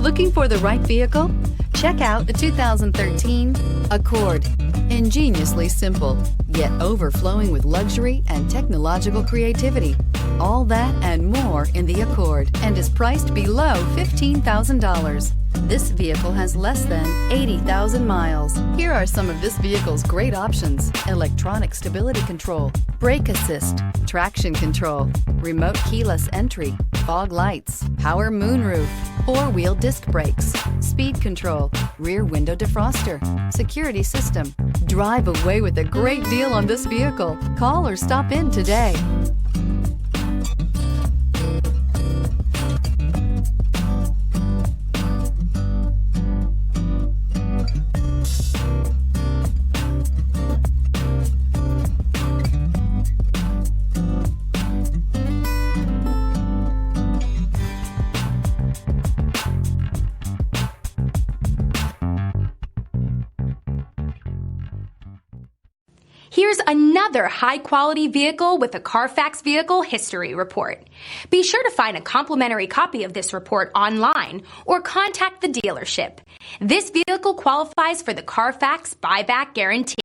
Looking for the right vehicle? Check out the 2013 Accord. Ingeniously simple, yet overflowing with luxury and technological creativity. All that and more in the Accord, and is priced below $15,000. This vehicle has less than 80,000 miles. Here are some of this vehicle's great options: electronic stability control, brake assist, traction control, remote keyless entry, fog lights, power moonroof, four-wheel disc brakes, speed control, rear window defroster, security system. Drive away with a great deal on this vehicle. Call or stop in today. Here's another high-quality vehicle with a Carfax Vehicle History Report. Be sure to find a complimentary copy of this report online or contact the dealership. This vehicle qualifies for the Carfax Buyback Guarantee.